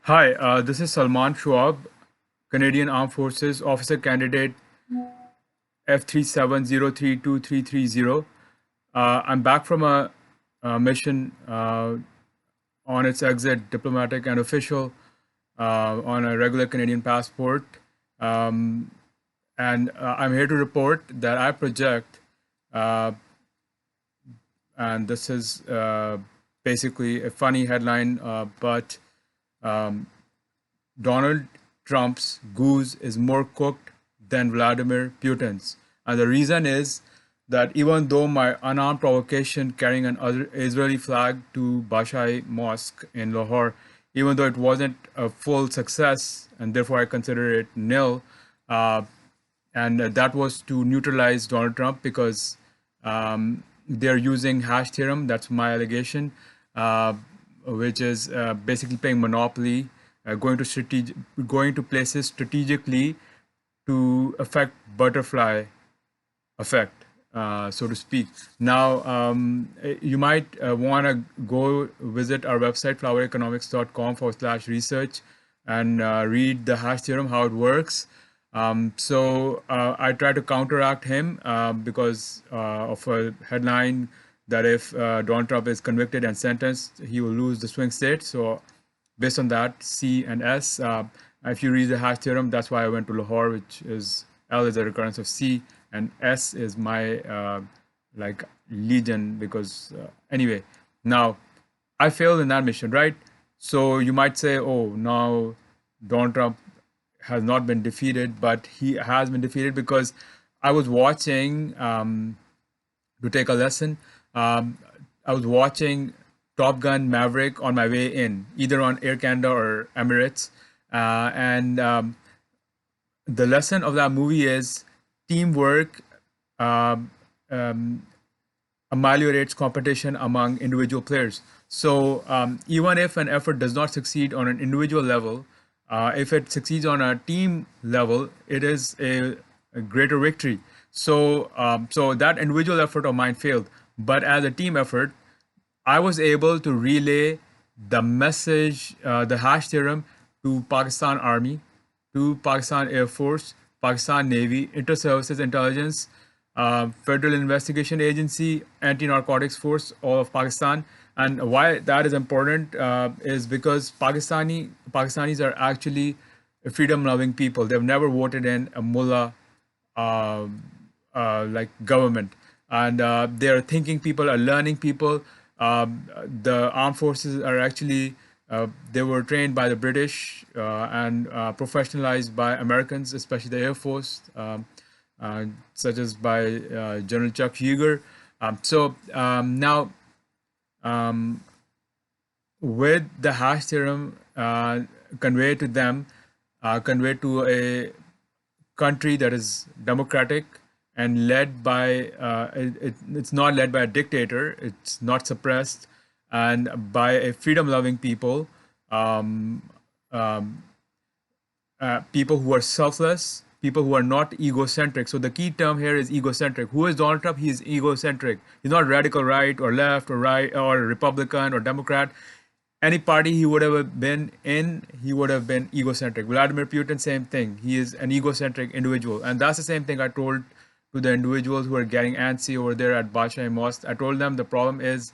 Hi, this is Salman Shuab, Canadian Armed Forces Officer Candidate F37032330. I'm back from a mission on its exit, diplomatic and official, on a regular Canadian passport. Um, and I'm here to report that I project, uh, and this is basically a funny headline, but Donald Trump's goose is more cooked than Vladimir Putin's. And the reason is that even though my unarmed provocation carrying an Israeli flag to Bashai Mosque in Lahore, even though it wasn't a full success and therefore I consider it nil, uh, and that was to neutralize Donald Trump because they're using hash theorem. That's my allegation, uh, which is basically playing monopoly, going to places strategically to affect butterfly effect, so to speak. Now, you might want to go visit our website, flowereconomics.com/research, and read the hash theorem, how it works. I try to counteract him because of a headline that if Donald Trump is convicted and sentenced, he will lose the swing state. So based on that, C and S. If you read the hash theorem, that's why I went to Lahore, which is L is a recurrence of C, and S is my like legion because anyway. Now, I failed in that mission, right? So you might say, oh, now Donald Trump has not been defeated, but he has been defeated because I was watching to take a lesson. I was watching Top Gun Maverick on my way in, either on Air Canada or Emirates. And the lesson of that movie is teamwork um, um, ameliorates competition among individual players. So even if an effort does not succeed on an individual level, if it succeeds on a team level, it is a greater victory. So that individual effort of mine failed, but as a team effort, I was able to relay the message, the hash theorem, to Pakistan Army, to Pakistan Air Force, Pakistan Navy, Inter-Services Intelligence, Federal Investigation Agency, Anti-Narcotics Force, all of Pakistan. And why that is important is because Pakistanis are actually freedom-loving people. They've never voted in a mullah uh, like government, and they are thinking people, are learning people. The armed forces are actually they were trained by the British and professionalized by Americans, especially the Air Force, such as by General Chuck Yeager. Now, with the hash theorem conveyed to them, conveyed to a country that is democratic and led by it's not led by a dictator, it's not suppressed, and by a freedom-loving people, um, um, people who are selfless, people who are not egocentric. So the key term here is egocentric. Who is Donald Trump? He is egocentric. He's not radical right or left or right or Republican or Democrat. Any party he would have been in, he would have been egocentric. Vladimir Putin, same thing. He is an egocentric individual. And that's the same thing I told to the individuals who are getting antsy over there at Bashai Mosque. I told them the problem is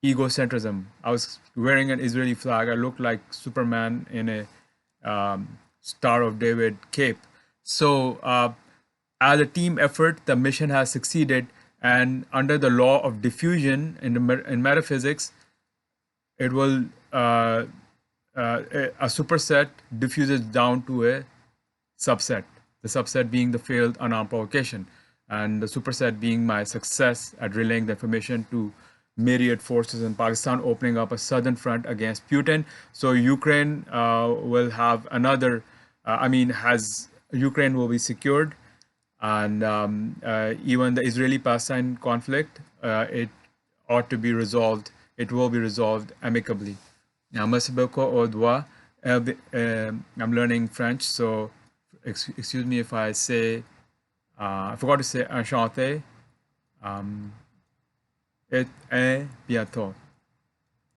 egocentrism. I was wearing an Israeli flag. I looked like Superman in a Star of David cape. So, as a team effort, the mission has succeeded. And under the law of diffusion in metaphysics, it will a superset diffuses down to a subset. The subset being the failed unarmed provocation, and the superset being my success at relaying the information to myriad forces in Pakistan, opening up a southern front against Putin. So Ukraine will have another. Has Ukraine will be secured, and even the Israeli-Palestine conflict, it ought to be resolved. It will be resolved amicably. Now, merci beaucoup au revoir. I'm learning French, so excuse me if I say, I forgot to say enchanté. Et à bientôt.